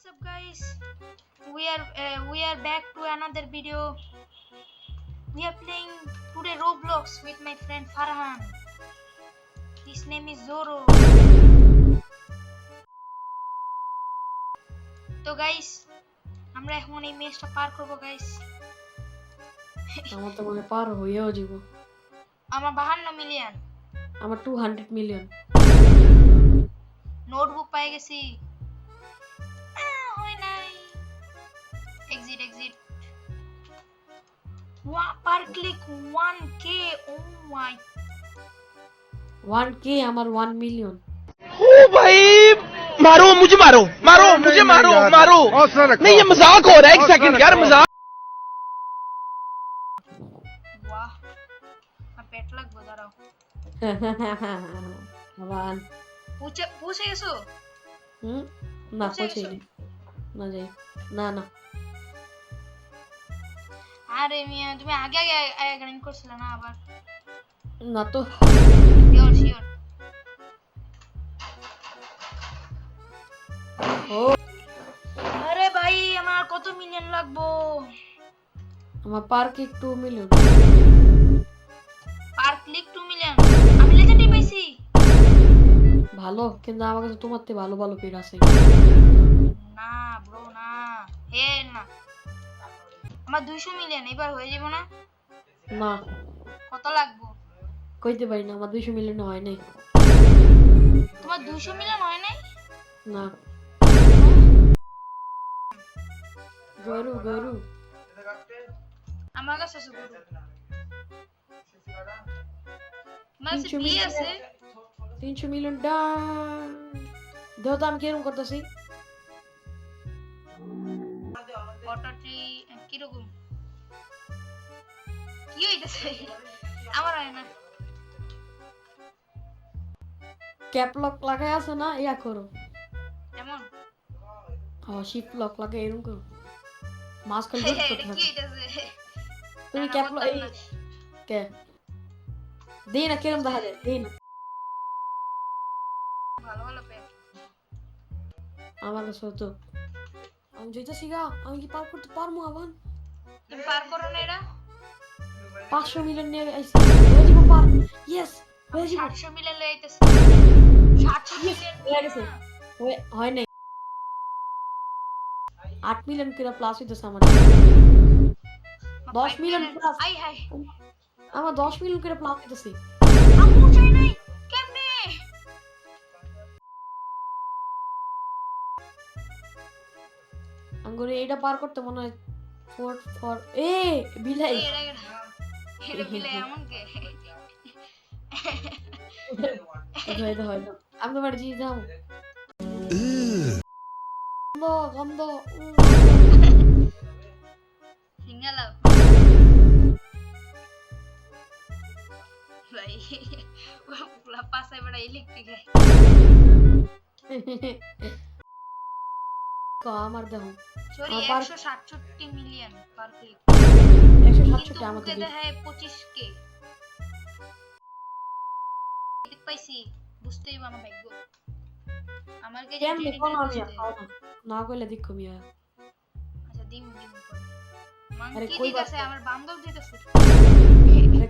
What's up, guys? We are back to another video. We are playing today Roblox with my friend Farhan. His name is Zoro. তো guys আমরা এখন এই ম্যাচটা পার করব guys. আমার তো মনে পার হইয়াও যাব। আমার 52 মিলিয়ন। আমার 200 মিলিয়ন। নোটবুক পাই গেছি। হয় নাই। এক্সিট। পার ক্লিক 1k। ও মাই 1k আমার 1 মিলিয়ন। ओ भाई मारो मुझे मारो नहीं ये मजाक हो रहा है एक सेकंड यार मजाक वाह मैं पेट लग बजा रहा हूं আবার पूछे গেছো না পৌঁছেনি না যাই না আরে মিয়া তুমি আগে গান করছিলে না আবার না তো শিওর ও আরে ভাই আমার কত মিলিয়ন লাগবো আমার পার ক্লিক 2 মিলিয়ন পার ক্লিক 2 মিলিয়ন আমি লেজেন্ডই পাইছি ভালো কিন্তু আমার কাছে তোমার থেকে ভালো পেড আছে না ব্রো না হে না আমার 200 মিলিয়ন এবার হয়ে যাবে না না কত লাগবো কইতে পারি না আমার 200 মিলিয়ন হয় নাই তোমার 200 মিলিয়ন হয় নাই না গরু আমার কাছে আছে গরু আমার কাছে কি আছে 300 মিলিয়ন ডান দাও তো আমি কেরম করতেছি ফটোটি কি রকম কি হইতাছে আমার হয় না ক্যাপ লক লাগাই আছে না ইয়া করো এমন শিফট লক লাগাই এরকম করো মাস খালি এটা করতে কি হইতাছে তুমি ক্যাপ লক এই কে দেনা কেরম দেখা যায় দেনা ভালো পেট আমার কাছে তো আমি যাইতাছি গা আমি কি পার করতে পারবো আবার তুমি পার করো না এটা 500 মিলিয়ন নিয়ে আইছি হয়ে যাবো পার ইয়েস হয়ে যাবো 700 মিলিয়ন লই আইতাছে 700 মিলিয়ন হয়ে গেছে হয় নাই 8 মিলিয়ন করে প্লাস হইতাছে আমার 10 মিলিয়ন প্লাস আই হাই আমার 10 মিলিয়ন করে প্লাস হইতাছে আমু চাই নাই কেমনে আঙ্গুরে এটা পার করতে মনে হয় ফর এ বিলাই এটা বিলাই এমন কে এটা হয় না আমি তো বাড়ি যাও গন্ধ সিঙ্গালা ভাই পুরা পাশে বড় ইলেকট্রিক আমার দেখো সরি আমার 167 মিলিয়ন পার ক্লিক 167 আমার কিন্তু দেখায় 25k ঠিক পাইছি বুঝতেই আমার ভাগ্য আমার কাছে কেমনে কোন আমি না কইলে দেখো মিয়া আচ্ছা দিম আরে মাংকি কই দিতেছে আমার বান্দর দিতেছে আরে